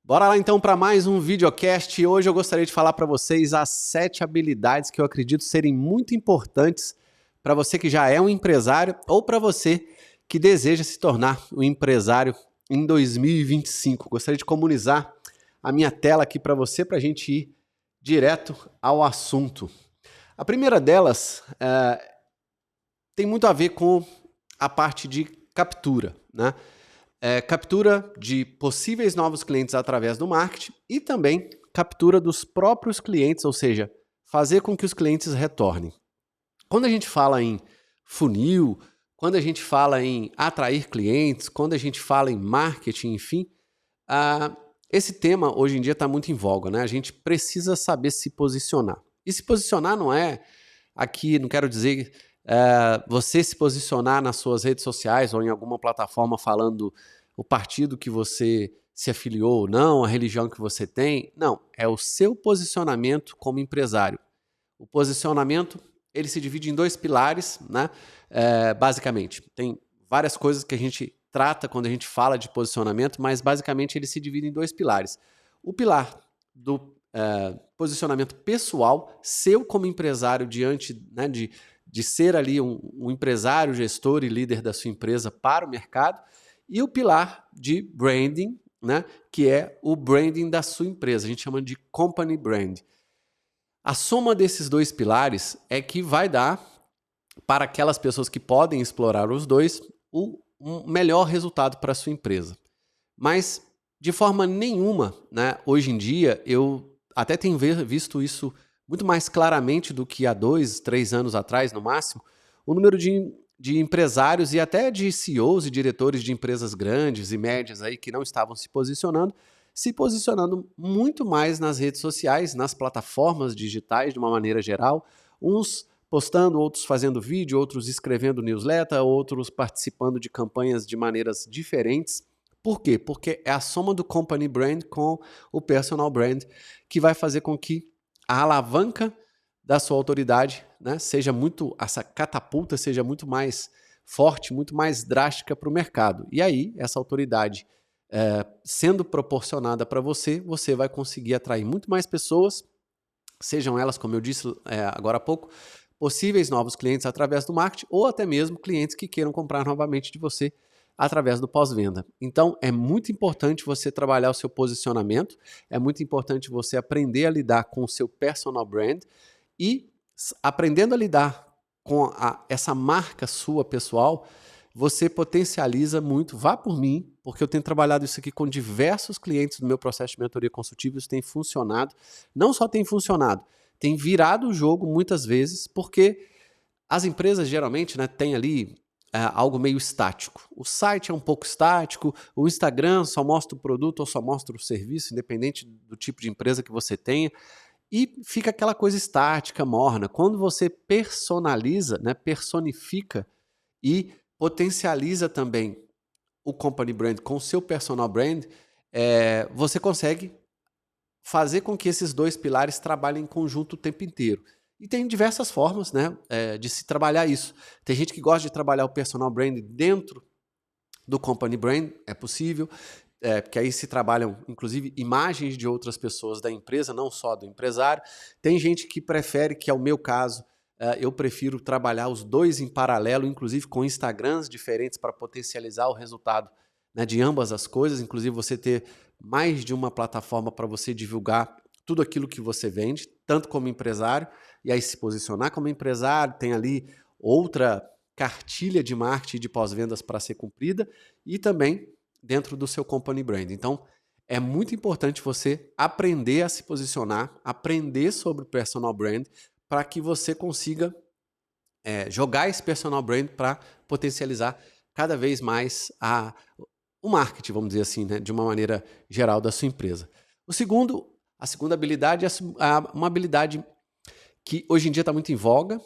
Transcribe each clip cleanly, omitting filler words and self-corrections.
Bora lá então para mais um videocast. Hoje eu gostaria de falar para vocês as 7 habilidades que eu acredito serem muito importantes para você que já é um empresário ou para você que deseja se tornar um empresário em 2025. Gostaria de comunizar a minha tela aqui para você, para a gente ir direto ao assunto. A primeira delas tem muito a ver com a parte de captura, né? Captura de possíveis novos clientes através do marketing e também captura dos próprios clientes, ou seja, fazer com que os clientes retornem. Quando a gente fala em funil, quando a gente fala em atrair clientes, quando a gente fala em marketing, enfim, esse tema hoje em dia está muito em voga, né? A gente precisa saber se posicionar. E se posicionar não é aqui, não quero dizer você se posicionar nas suas redes sociais ou em alguma plataforma falando o partido que você se afiliou ou não, a religião que você tem. Não, é o seu posicionamento como empresário. O posicionamento, ele se divide em 2 pilares, né? Basicamente, tem várias coisas que a gente trata quando a gente fala de posicionamento, mas basicamente ele se divide em 2 pilares. O pilar do posicionamento pessoal, seu como empresário diante, né, de ser ali um empresário, gestor e líder da sua empresa para o mercado, e o pilar de branding, né, que é o branding da sua empresa. A gente chama de company brand. A soma desses 2 pilares é que vai dar para aquelas pessoas que podem explorar os dois um melhor resultado para a sua empresa. Mas de forma nenhuma, né, hoje em dia, eu até tenho visto isso muito mais claramente do que há 2, 3 anos atrás, no máximo, o número de empresários e até de CEOs e diretores de empresas grandes e médias aí que não estavam se posicionando muito mais nas redes sociais, nas plataformas digitais de uma maneira geral, uns postando, outros fazendo vídeo, outros escrevendo newsletter, outros participando de campanhas de maneiras diferentes. Por quê? Porque é a soma do company brand com o personal brand que vai fazer com que a alavanca da sua autoridade, né, essa catapulta seja muito mais forte, muito mais drástica para o mercado. E aí, essa autoridade sendo proporcionada para você, você vai conseguir atrair muito mais pessoas, sejam elas, como eu disse agora há pouco, possíveis novos clientes através do marketing ou até mesmo clientes que queiram comprar novamente de você através do pós-venda. Então, é muito importante você trabalhar o seu posicionamento, é muito importante você aprender a lidar com o seu personal brand e aprendendo a lidar com essa marca sua pessoal, você potencializa muito. Vá por mim, porque eu tenho trabalhado isso aqui com diversos clientes do meu processo de mentoria consultiva, isso tem funcionado. Não só tem funcionado, tem virado o jogo muitas vezes, porque as empresas geralmente, né, têm ali algo meio estático. O site é um pouco estático, o Instagram só mostra o produto ou só mostra o serviço, independente do tipo de empresa que você tenha, e fica aquela coisa estática, morna. Quando você personaliza, né, personifica e potencializa também o company brand com o seu personal brand, você consegue fazer com que esses 2 pilares trabalhem em conjunto o tempo inteiro. E tem diversas formas, né, de se trabalhar isso. Tem gente que gosta de trabalhar o personal brand dentro do company brand, é possível, porque aí se trabalham, inclusive, imagens de outras pessoas da empresa, não só do empresário. Tem gente que prefere, que é o meu caso, eu prefiro trabalhar os 2 em paralelo, inclusive com Instagrams diferentes para potencializar o resultado, né, de ambas as coisas, inclusive você ter mais de uma plataforma para você divulgar tudo aquilo que você vende, tanto como empresário, e aí se posicionar como empresário, tem ali outra cartilha de marketing e de pós-vendas para ser cumprida, e também dentro do seu company brand. Então, é muito importante você aprender a se posicionar, aprender sobre o personal brand, para que você consiga jogar esse personal brand para potencializar cada vez mais o marketing, vamos dizer assim, né, de uma maneira geral da sua empresa. A segunda habilidade é uma habilidade que hoje em dia está muito em voga.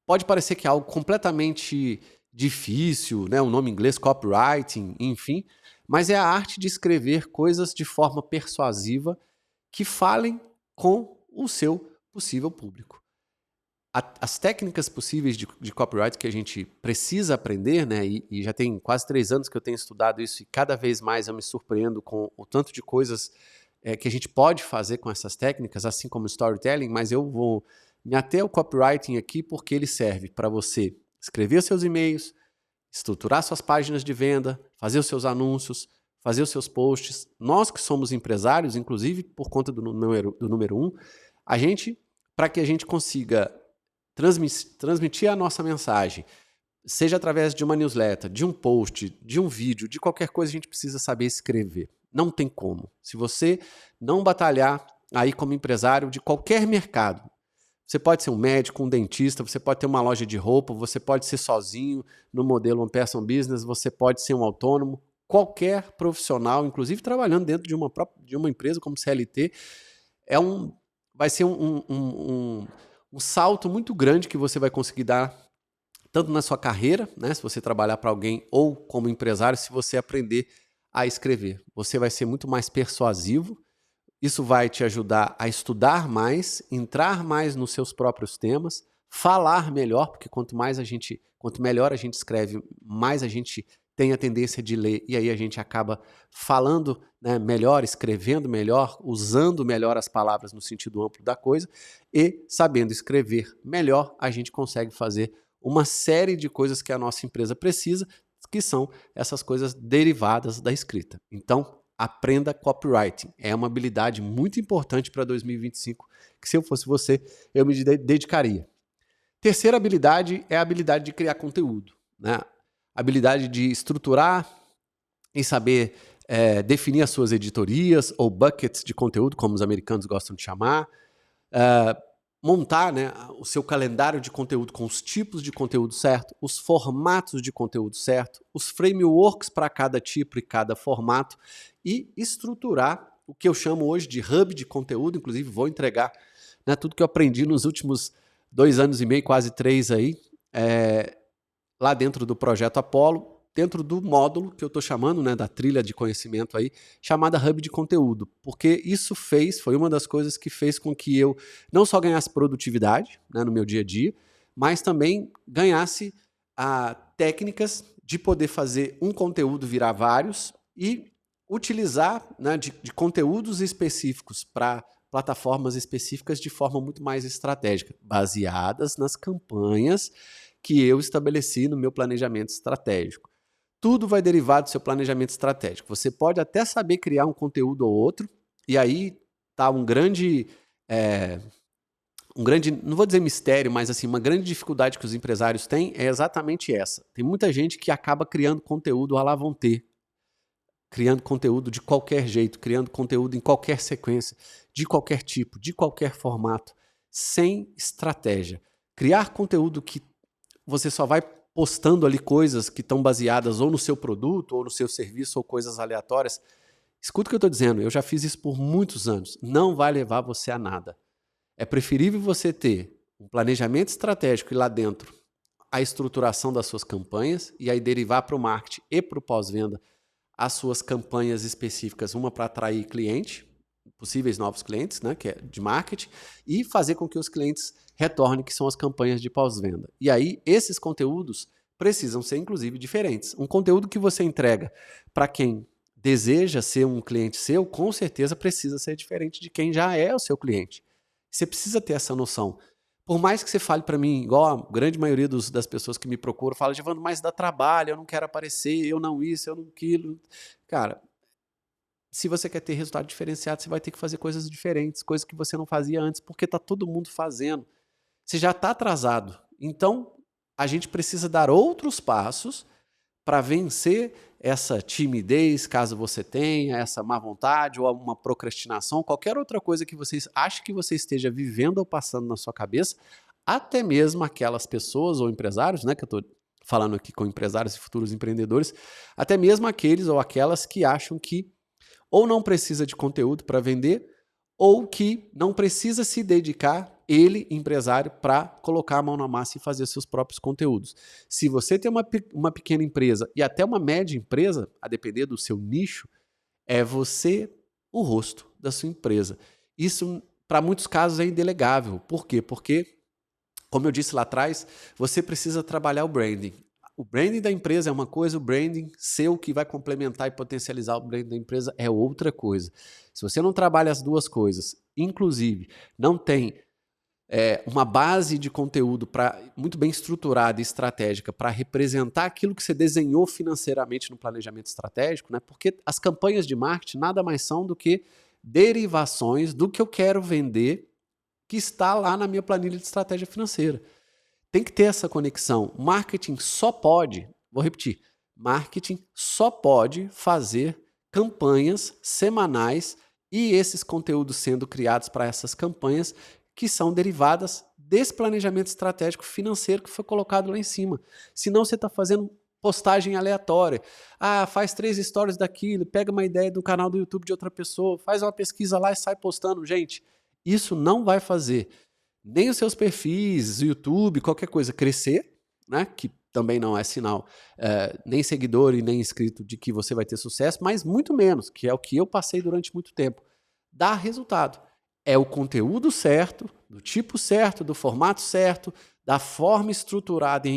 Pode parecer que é algo completamente difícil, né, um nome em inglês, copywriting, enfim, mas é a arte de escrever coisas de forma persuasiva que falem com o seu possível público. as técnicas possíveis de copyright que a gente precisa aprender, né? E já tem quase 3 anos que eu tenho estudado isso e cada vez mais eu me surpreendo com o tanto de coisas que a gente pode fazer com essas técnicas, assim como storytelling, mas eu vou me ater ao copywriting aqui porque ele serve para você escrever seus e-mails, estruturar suas páginas de venda, fazer os seus anúncios, fazer os seus posts. Nós que somos empresários, inclusive por conta do número 1, para que a gente consiga transmitir a nossa mensagem, seja através de uma newsletter, de um post, de um vídeo, de qualquer coisa, a gente precisa saber escrever. Não tem como. Se você não batalhar aí como empresário de qualquer mercado, você pode ser um médico, um dentista, você pode ter uma loja de roupa, você pode ser sozinho no modelo One Person Business, você pode ser um autônomo, qualquer profissional, inclusive trabalhando dentro de uma empresa como CLT, vai ser um salto muito grande que você vai conseguir dar tanto na sua carreira, né, se você trabalhar para alguém, ou como empresário, se você aprender a escrever. Você vai ser muito mais persuasivo, isso vai te ajudar a estudar mais, entrar mais nos seus próprios temas, falar melhor, porque quanto melhor a gente escreve, mais a gente tem a tendência de ler, e aí a gente acaba falando, né, melhor, escrevendo melhor, usando melhor as palavras no sentido amplo da coisa, e sabendo escrever melhor, a gente consegue fazer uma série de coisas que a nossa empresa precisa, que são essas coisas derivadas da escrita. Então, aprenda copywriting. É uma habilidade muito importante para 2025, que se eu fosse você, eu me dedicaria. Terceira habilidade é a habilidade de criar conteúdo, né? Habilidade de estruturar e saber definir as suas editorias ou buckets de conteúdo, como os americanos gostam de chamar, montar, né, o seu calendário de conteúdo com os tipos de conteúdo certo, os formatos de conteúdo certo, os frameworks para cada tipo e cada formato e estruturar o que eu chamo hoje de hub de conteúdo. Inclusive vou entregar, né, tudo que eu aprendi nos últimos 2 anos e meio, quase 3 aí, lá dentro do Projeto Apollo, dentro do módulo que eu estou chamando, né, da trilha de conhecimento aí, chamada Hub de Conteúdo, porque isso foi uma das coisas que fez com que eu não só ganhasse produtividade, né, no meu dia a dia, mas também ganhasse técnicas de poder fazer um conteúdo virar vários e utilizar, né, de conteúdos específicos para plataformas específicas de forma muito mais estratégica, baseadas nas campanhas que eu estabeleci no meu planejamento estratégico. Tudo vai derivar do seu planejamento estratégico. Você pode até saber criar um conteúdo ou outro, e aí tá um grande, não vou dizer mistério, mas assim, uma grande dificuldade que os empresários têm é exatamente essa. Tem muita gente que acaba criando conteúdo à la vão ter, criando conteúdo de qualquer jeito, criando conteúdo em qualquer sequência, de qualquer tipo, de qualquer formato, sem estratégia. Criar conteúdo que você só vai postando ali coisas que estão baseadas ou no seu produto, ou no seu serviço, ou coisas aleatórias. Escuta o que eu estou dizendo, eu já fiz isso por muitos anos. Não vai levar você a nada. É preferível você ter um planejamento estratégico e lá dentro a estruturação das suas campanhas e aí derivar para o marketing e para o pós-venda as suas campanhas específicas, uma para atrair cliente, possíveis novos clientes, né, que é de marketing, e fazer com que os clientes retornem, que são as campanhas de pós-venda. E aí, esses conteúdos precisam ser, inclusive, diferentes. Um conteúdo que você entrega para quem deseja ser um cliente seu, com certeza precisa ser diferente de quem já é o seu cliente. Você precisa ter essa noção. Por mais que você fale para mim, igual a grande maioria das pessoas que me procuram, fala, Giovano, mas dá trabalho, eu não quero aparecer, eu não isso, eu não aquilo. Cara, se você quer ter resultado diferenciado, você vai ter que fazer coisas diferentes, coisas que você não fazia antes, porque está todo mundo fazendo. Você já está atrasado. Então, a gente precisa dar outros passos para vencer essa timidez, caso você tenha, essa má vontade ou uma procrastinação, qualquer outra coisa que você ache que você esteja vivendo ou passando na sua cabeça, até mesmo aquelas pessoas ou empresários, né, que eu estou falando aqui com empresários e futuros empreendedores, até mesmo aqueles ou aquelas que acham que ou não precisa de conteúdo para vender, ou que não precisa se dedicar, ele, empresário, para colocar a mão na massa e fazer seus próprios conteúdos. Se você tem uma pequena empresa e até uma média empresa, a depender do seu nicho, é você o rosto da sua empresa. Isso, para muitos casos, é indelegável. Por quê? Porque Como eu disse lá atrás, você precisa trabalhar o branding. O branding da empresa é uma coisa, o branding seu que vai complementar e potencializar o branding da empresa é outra coisa. Se você não trabalha as duas coisas, inclusive não tem uma base de conteúdo muito bem estruturada e estratégica para representar aquilo que você desenhou financeiramente no planejamento estratégico, né? Porque as campanhas de marketing nada mais são do que derivações do que eu quero vender que está lá na minha planilha de estratégia financeira. Tem que ter essa conexão. Marketing só pode, vou repetir, marketing só pode fazer campanhas semanais e esses conteúdos sendo criados para essas campanhas que são derivadas desse planejamento estratégico financeiro que foi colocado lá em cima. Senão você está fazendo postagem aleatória. Faz 3 stories daquilo, pega uma ideia do canal do YouTube de outra pessoa, faz uma pesquisa lá e sai postando. Gente, isso não vai fazer nem os seus perfis, o YouTube, qualquer coisa crescer, né? Que também não é sinal nem seguidor e nem inscrito de que você vai ter sucesso, mas muito menos, que é o que eu passei durante muito tempo. Dá resultado. É o conteúdo certo, do tipo certo, do formato certo, da forma estruturada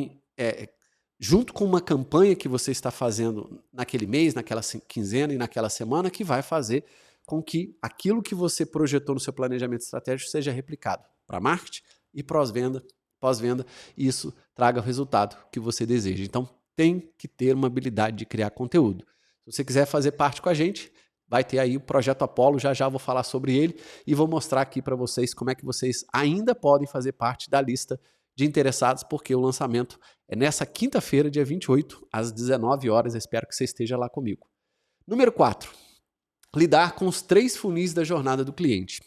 junto com uma campanha que você está fazendo naquele mês, naquela quinzena e naquela semana, que vai fazer com que aquilo que você projetou no seu planejamento estratégico seja replicado para marketing e pós-venda, e isso traga o resultado que você deseja. Então, tem que ter uma habilidade de criar conteúdo. Se você quiser fazer parte com a gente, vai ter aí o Projeto Apollo, já vou falar sobre ele e vou mostrar aqui para vocês como é que vocês ainda podem fazer parte da lista de interessados, porque o lançamento é nessa quinta-feira, dia 28, às 19 horas. Eu espero que você esteja lá comigo. Número 4. Lidar com os 3 funis da jornada do cliente.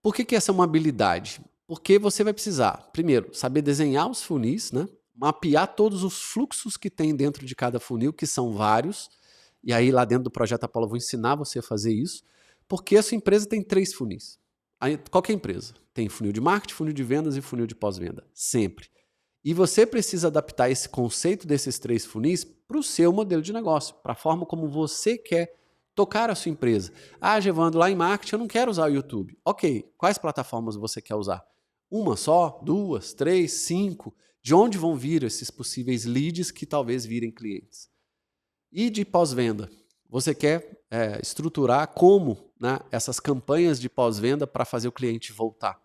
Por que essa é uma habilidade? Porque você vai precisar, primeiro, saber desenhar os funis, né? Mapear todos os fluxos que tem dentro de cada funil, que são vários, e aí lá dentro do Projeto Apollo eu vou ensinar você a fazer isso, porque a sua empresa tem 3 funis. Qualquer empresa tem funil de marketing, funil de vendas e funil de pós-venda, sempre. E você precisa adaptar esse conceito desses 3 funis para o seu modelo de negócio, para a forma como você quer tocar a sua empresa. Gevando, lá em marketing eu não quero usar o YouTube. Ok, quais plataformas você quer usar? Uma só? 2, 3, 5? De onde vão vir esses possíveis leads que talvez virem clientes? E de pós-venda? Você quer estruturar como, né, essas campanhas de pós-venda para fazer o cliente voltar.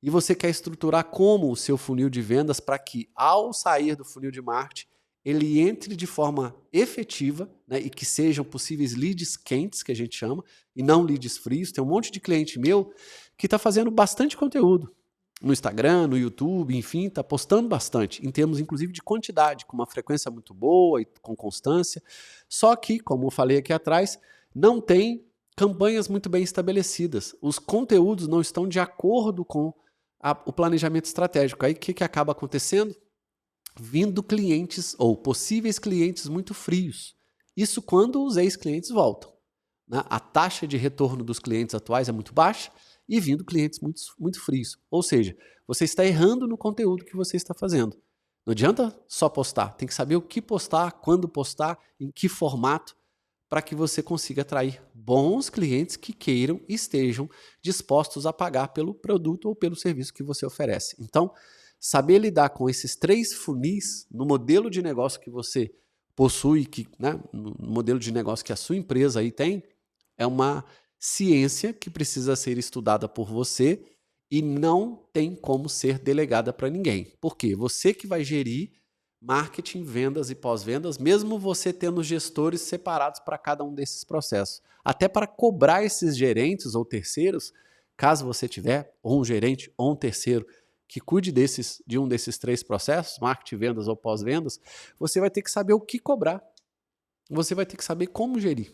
E você quer estruturar como o seu funil de vendas para que, ao sair do funil de marketing, ele entre de forma efetiva, né, e que sejam possíveis leads quentes, que a gente chama, e não leads frios. Tem um monte de cliente meu que está fazendo bastante conteúdo no Instagram, no YouTube, enfim, está postando bastante, em termos inclusive de quantidade, com uma frequência muito boa e com constância. Só que, como eu falei aqui atrás, não tem campanhas muito bem estabelecidas. Os conteúdos não estão de acordo com o planejamento estratégico. Aí o que acaba acontecendo? Vindo clientes ou possíveis clientes muito frios. Isso quando os ex-clientes voltam, né? A taxa de retorno dos clientes atuais é muito baixa e vindo clientes muito, muito frios. Ou seja, você está errando no conteúdo que você está fazendo. Não adianta só postar, tem que saber o que postar, quando postar, em que formato, para que você consiga atrair bons clientes que queiram e estejam dispostos a pagar pelo produto ou pelo serviço que você oferece. Então, saber lidar com esses 3 funis no modelo de negócio que você possui, né, no modelo de negócio que a sua empresa aí tem, é uma ciência que precisa ser estudada por você e não tem como ser delegada para ninguém. Por quê? Você que vai gerir marketing, vendas e pós-vendas, mesmo você tendo gestores separados para cada um desses processos. Até para cobrar esses gerentes ou terceiros, caso você tiver ou um gerente ou um terceiro que cuide de um desses 3 processos, marketing, vendas ou pós-vendas, você vai ter que saber o que cobrar. Você vai ter que saber como gerir.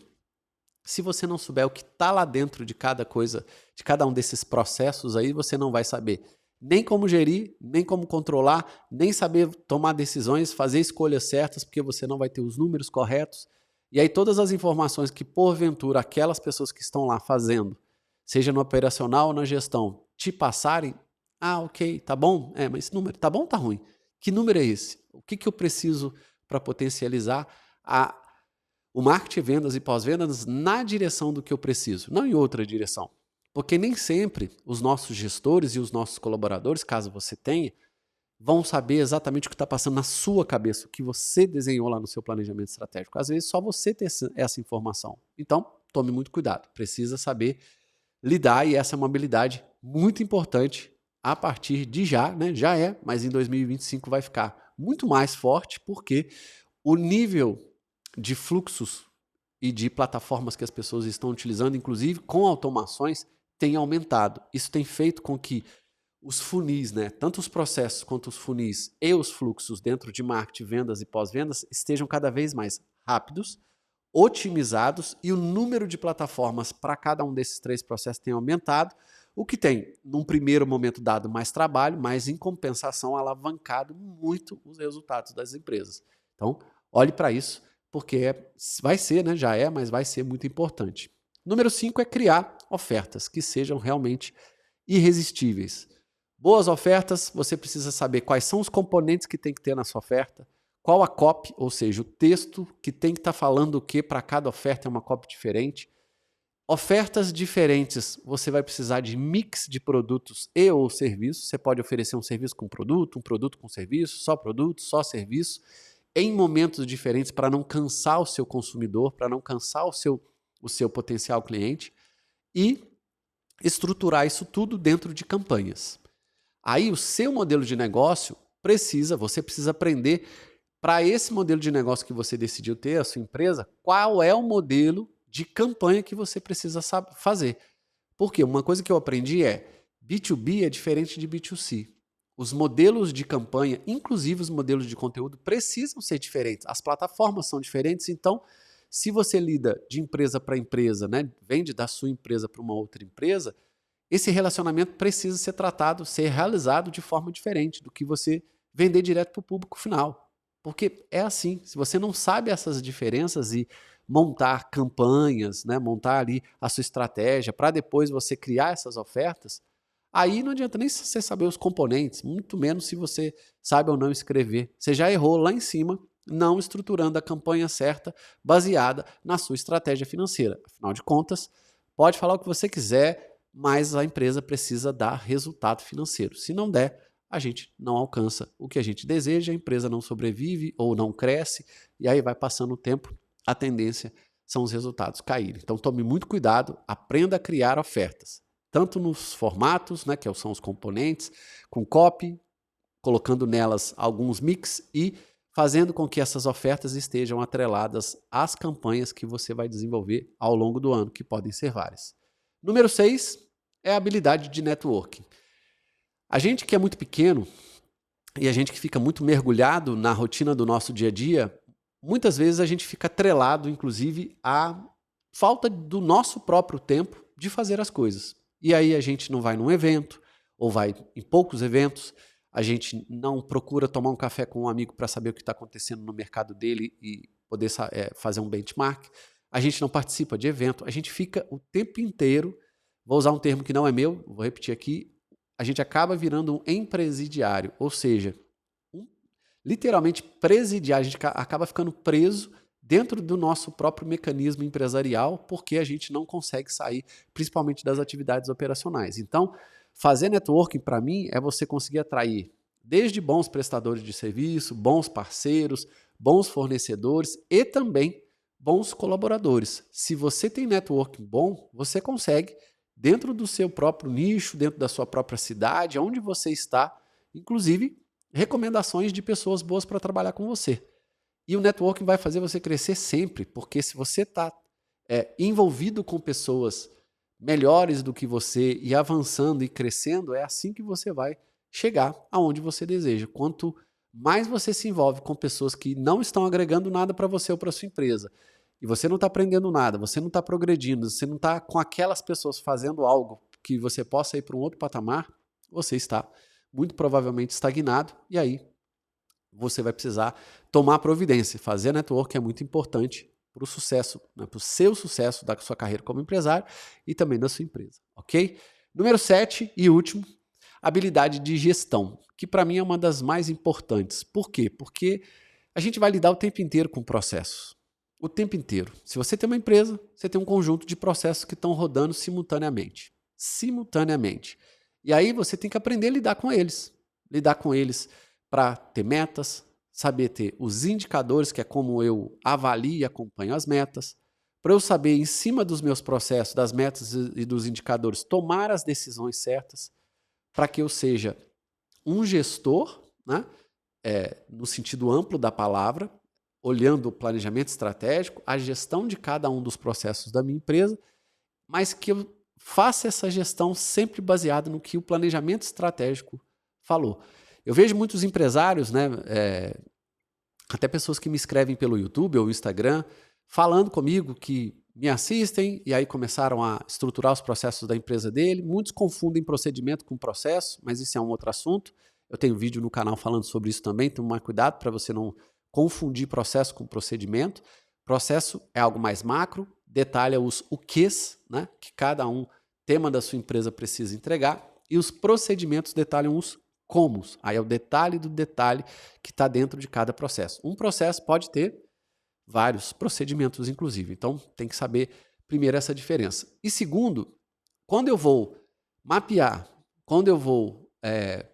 Se você não souber o que está lá dentro de cada coisa, de cada um desses processos aí, você não vai saber nem como gerir, nem como controlar, nem saber tomar decisões, fazer escolhas certas, porque você não vai ter os números corretos. E aí todas as informações que, porventura, aquelas pessoas que estão lá fazendo, seja no operacional ou na gestão, te passarem, ok, tá bom, mas esse número, tá bom ou tá ruim? Que número é esse? O que eu preciso para potencializar o marketing, vendas e pós-vendas na direção do que eu preciso, não em outra direção. Porque nem sempre os nossos gestores e os nossos colaboradores, caso você tenha, vão saber exatamente o que está passando na sua cabeça, o que você desenhou lá no seu planejamento estratégico. Às vezes só você tem essa informação. Então, tome muito cuidado. Precisa saber lidar e essa é uma habilidade muito importante a partir de já, né? Já é, mas em 2025 vai ficar muito mais forte porque o nível de fluxos e de plataformas que as pessoas estão utilizando, inclusive com automações, tem aumentado. Isso tem feito com que os funis, né, tanto os processos quanto os funis e os fluxos dentro de marketing, vendas e pós-vendas estejam cada vez mais rápidos, otimizados e o número de plataformas para cada um desses 3 processos tem aumentado, o que tem, num primeiro momento, dado mais trabalho, mas em compensação alavancado muito os resultados das empresas. Então, olhe para isso, porque vai ser, né, já é, mas vai ser muito importante. Número 5 é criar ofertas que sejam realmente irresistíveis. Boas ofertas, você precisa saber quais são os componentes que tem que ter na sua oferta, qual a copy, ou seja, o texto que tem que estar falando o que para cada oferta é uma copy diferente. Ofertas diferentes, você vai precisar de mix de produtos e ou serviços. Você pode oferecer um serviço com produto, um produto com serviço, só serviço, em momentos diferentes para não cansar o seu consumidor, para não cansar o seu potencial cliente e estruturar isso tudo dentro de campanhas. Aí o seu modelo de negócio você precisa aprender para esse modelo de negócio que você decidiu ter, a sua empresa, qual é o modelo de campanha que você precisa fazer. Porque uma coisa que eu aprendi é B2B é diferente de B2C. Os modelos de campanha, inclusive os modelos de conteúdo, precisam ser diferentes. As plataformas são diferentes, então, se você lida de empresa para empresa, né, vende da sua empresa para uma outra empresa, esse relacionamento precisa ser tratado, ser realizado de forma diferente do que você vender direto para o público final. Porque é assim, se você não sabe essas diferenças e montar campanhas, né, montar ali a sua estratégia para depois você criar essas ofertas, aí não adianta nem você saber os componentes, muito menos se você sabe ou não escrever. Você já errou lá em cima, não estruturando a campanha certa, baseada na sua estratégia financeira. Afinal de contas, pode falar o que você quiser, mas a empresa precisa dar resultado financeiro. Se não der, a gente não alcança o que a gente deseja, a empresa não sobrevive ou não cresce, e aí vai passando o tempo, a tendência são os resultados caírem. Então tome muito cuidado, aprenda a criar ofertas, tanto nos formatos, né, que são os componentes, com copy, colocando nelas alguns mix e fazendo com que essas ofertas estejam atreladas às campanhas que você vai desenvolver ao longo do ano, que podem ser várias. Número 6 é a habilidade de networking. A gente que é muito pequeno e a gente que fica muito mergulhado na rotina do nosso dia a dia, muitas vezes a gente fica atrelado, inclusive, à falta do nosso próprio tempo de fazer as coisas. E aí a gente não vai num evento, ou vai em poucos eventos, a gente não procura tomar um café com um amigo para saber o que está acontecendo no mercado dele e poder fazer um benchmark, a gente não participa de evento, a gente fica o tempo inteiro, vou usar um termo que não é meu, vou repetir aqui, a gente acaba virando um empresidiário, ou seja, literalmente presidiário, a gente acaba ficando preso dentro do nosso próprio mecanismo empresarial, porque a gente não consegue sair, principalmente das atividades operacionais. Então, fazer networking, para mim, é você conseguir atrair desde bons prestadores de serviço, bons parceiros, bons fornecedores e também bons colaboradores. Se você tem networking bom, você consegue, dentro do seu próprio nicho, dentro da sua própria cidade, onde você está, inclusive, recomendações de pessoas boas para trabalhar com você. E o networking vai fazer você crescer sempre, porque se você está envolvido com pessoas melhores do que você e avançando e crescendo, é assim que você vai chegar aonde você deseja. Quanto mais você se envolve com pessoas que não estão agregando nada para você ou para sua empresa, e você não está aprendendo nada, você não está progredindo, você não está com aquelas pessoas fazendo algo que você possa ir para um outro patamar, você está muito provavelmente estagnado, e aí você vai precisar tomar providência. Fazer network é muito importante para o sucesso, né, para o seu sucesso da sua carreira como empresário e também da sua empresa, ok? Número 7 e último, habilidade de gestão, que para mim é uma das mais importantes. Por quê? Porque a gente vai lidar o tempo inteiro com processos. O tempo inteiro. Se você tem uma empresa, você tem um conjunto de processos que estão rodando simultaneamente. Simultaneamente. E aí você tem que aprender a lidar com eles. Lidar com eles para ter metas, saber ter os indicadores, que é como eu avalio e acompanho as metas, para eu saber, em cima dos meus processos, das metas e dos indicadores, tomar as decisões certas, para que eu seja um gestor, né, no sentido amplo da palavra, olhando o planejamento estratégico, a gestão de cada um dos processos da minha empresa, mas que eu faça essa gestão sempre baseada no que o planejamento estratégico falou. Eu vejo muitos empresários, né, até pessoas que me escrevem pelo YouTube ou Instagram, falando comigo que me assistem e aí começaram a estruturar os processos da empresa dele. Muitos confundem procedimento com processo, mas isso é um outro assunto. Eu tenho vídeo no canal falando sobre isso também, então mais cuidado para você não confundir processo com procedimento. Processo é algo mais macro, detalha os o quês, né, que cada tema da sua empresa precisa entregar, e os procedimentos detalham os comos. Aí é o detalhe do detalhe que está dentro de cada processo. Um processo pode ter vários procedimentos, inclusive. Então, tem que saber, primeiro, essa diferença. E segundo, quando eu vou mapear, quando eu vou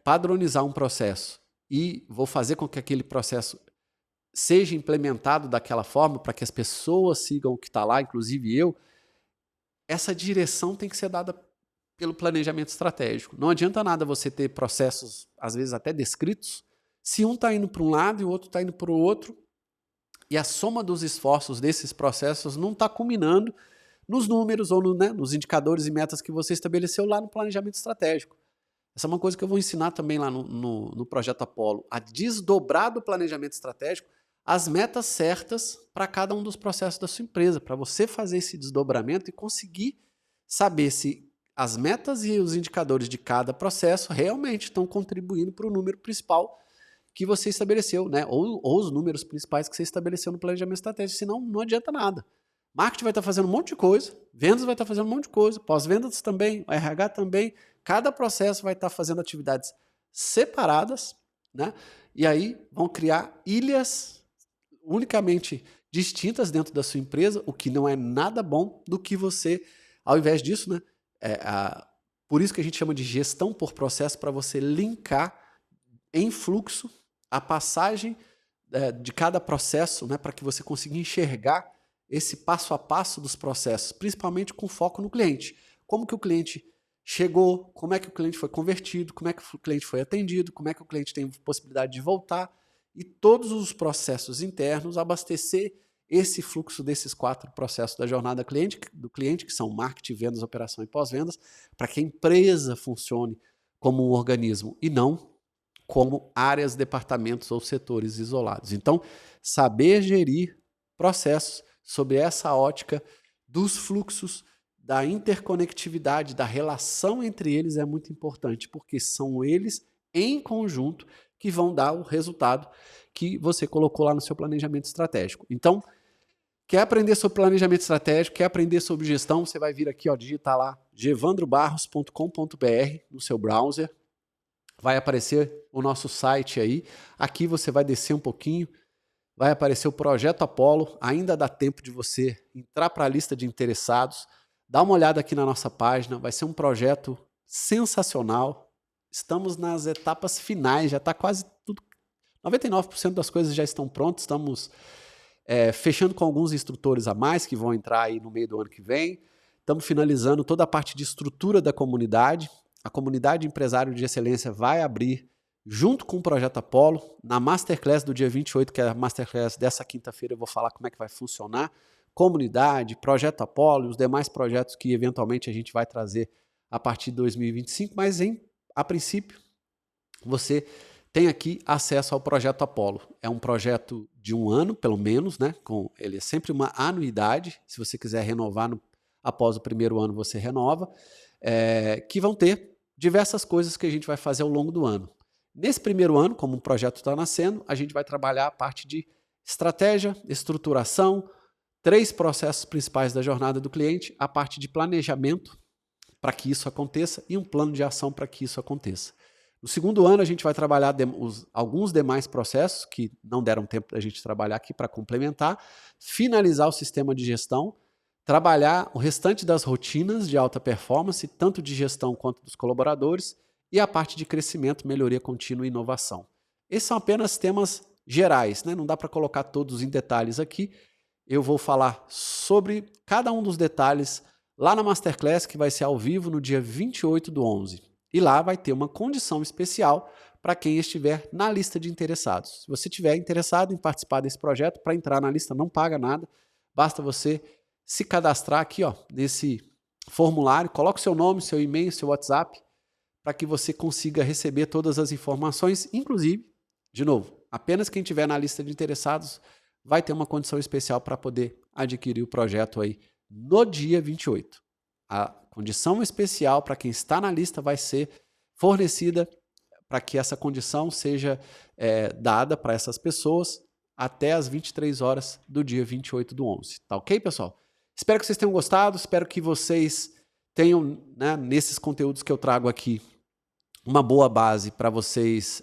padronizar um processo e vou fazer com que aquele processo seja implementado daquela forma para que as pessoas sigam o que está lá, inclusive eu, essa direção tem que ser dada pelo planejamento estratégico. Não adianta nada você ter processos, às vezes até descritos, se um está indo para um lado e o outro está indo para o outro, e a soma dos esforços desses processos não está culminando nos números ou nos indicadores e metas que você estabeleceu lá no planejamento estratégico. Essa é uma coisa que eu vou ensinar também lá no Projeto Apollo, a desdobrar do planejamento estratégico as metas certas para cada um dos processos da sua empresa, para você fazer esse desdobramento e conseguir saber se as metas e os indicadores de cada processo realmente estão contribuindo para o número principal que você estabeleceu, né? Ou os números principais que você estabeleceu no planejamento estratégico, senão não adianta nada. Marketing vai estar fazendo um monte de coisa, vendas vai estar fazendo um monte de coisa, pós-vendas também, RH também, cada processo vai estar fazendo atividades separadas, né? E aí vão criar ilhas unicamente distintas dentro da sua empresa, o que não é nada bom do que você, ao invés disso, né? Por isso que a gente chama de gestão por processo, para você linkar em fluxo a passagem de cada processo, né, para que você consiga enxergar esse passo a passo dos processos, principalmente com foco no cliente. Como que o cliente chegou, como é que o cliente foi convertido, como é que o cliente foi atendido, como é que o cliente tem possibilidade de voltar, e todos os processos internos, abastecer esse fluxo desses 4 processos da jornada do cliente, que são marketing, vendas, operação e pós-vendas, para que a empresa funcione como um organismo e não como áreas, departamentos ou setores isolados. Então, saber gerir processos sob essa ótica dos fluxos, da interconectividade, da relação entre eles é muito importante, porque são eles em conjunto que vão dar o resultado que você colocou lá no seu planejamento estratégico. Então, quer aprender sobre planejamento estratégico, quer aprender sobre gestão, você vai vir aqui, ó, digitar lá gevandrobarros.com.br no seu browser. Vai aparecer o nosso site aí. Aqui você vai descer um pouquinho, vai aparecer o Projeto Apollo. Ainda dá tempo de você entrar para a lista de interessados. Dá uma olhada aqui na nossa página. Vai ser um projeto sensacional. Estamos nas etapas finais, já está quase tudo. 99% das coisas já estão prontas. Estamos fechando com alguns instrutores a mais que vão entrar aí no meio do ano que vem. Estamos finalizando toda a parte de estrutura da comunidade. A comunidade empresário de excelência vai abrir, junto com o Projeto Apollo, na Masterclass do dia 28, que é a Masterclass dessa quinta-feira, eu vou falar como é que vai funcionar. Comunidade, Projeto Apollo, os demais projetos que eventualmente a gente vai trazer a partir de 2025, mas a princípio você tem aqui acesso ao Projeto Apollo. É um projeto de 1 ano, pelo menos, né? Ele é sempre uma anuidade. Se você quiser renovar após o primeiro ano, você renova. Que vão ter diversas coisas que a gente vai fazer ao longo do ano. Nesse primeiro ano, como o projeto está nascendo, a gente vai trabalhar a parte de estratégia, estruturação, 3 processos principais da jornada do cliente, a parte de planejamento para que isso aconteça e um plano de ação para que isso aconteça. No segundo ano, a gente vai trabalhar alguns demais processos que não deram tempo da gente trabalhar aqui para complementar, finalizar o sistema de gestão, trabalhar o restante das rotinas de alta performance, tanto de gestão quanto dos colaboradores, e a parte de crescimento, melhoria contínua e inovação. Esses são apenas temas gerais, né? Não dá para colocar todos em detalhes aqui. Eu vou falar sobre cada um dos detalhes lá na Masterclass, que vai ser ao vivo no dia 28/11. E lá vai ter uma condição especial para quem estiver na lista de interessados. Se você estiver interessado em participar desse projeto, para entrar na lista não paga nada, basta você se cadastrar aqui, ó, nesse formulário, coloca o seu nome, seu e-mail, seu WhatsApp, para que você consiga receber todas as informações, inclusive, de novo, apenas quem estiver na lista de interessados vai ter uma condição especial para poder adquirir o projeto aí no dia 28. A condição especial para quem está na lista vai ser fornecida para que essa condição seja dada para essas pessoas até as 23 horas do dia 28/11. Tá ok, pessoal? Espero que vocês tenham gostado, espero que vocês tenham, né, nesses conteúdos que eu trago aqui, uma boa base para vocês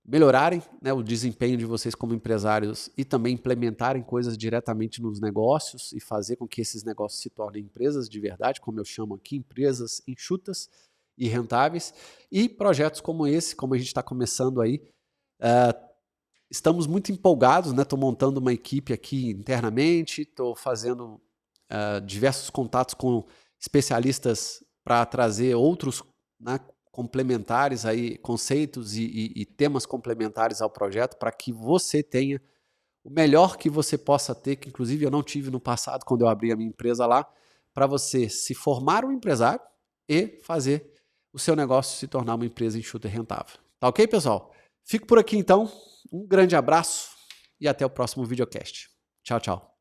melhorarem, né, o desempenho de vocês como empresários e também implementarem coisas diretamente nos negócios e fazer com que esses negócios se tornem empresas de verdade, como eu chamo aqui, empresas enxutas e rentáveis, e projetos como esse, como a gente está começando aí. Estamos muito empolgados, né? Estou montando uma equipe aqui internamente, estou fazendo diversos contatos com especialistas para trazer outros, né, complementares aí, conceitos e temas complementares ao projeto, para que você tenha o melhor que você possa ter, que inclusive eu não tive no passado quando eu abri a minha empresa lá, para você se formar um empresário e fazer o seu negócio se tornar uma empresa enxuta e rentável. Tá ok, pessoal? Fico por aqui então, um grande abraço e até o próximo videocast. Tchau, tchau.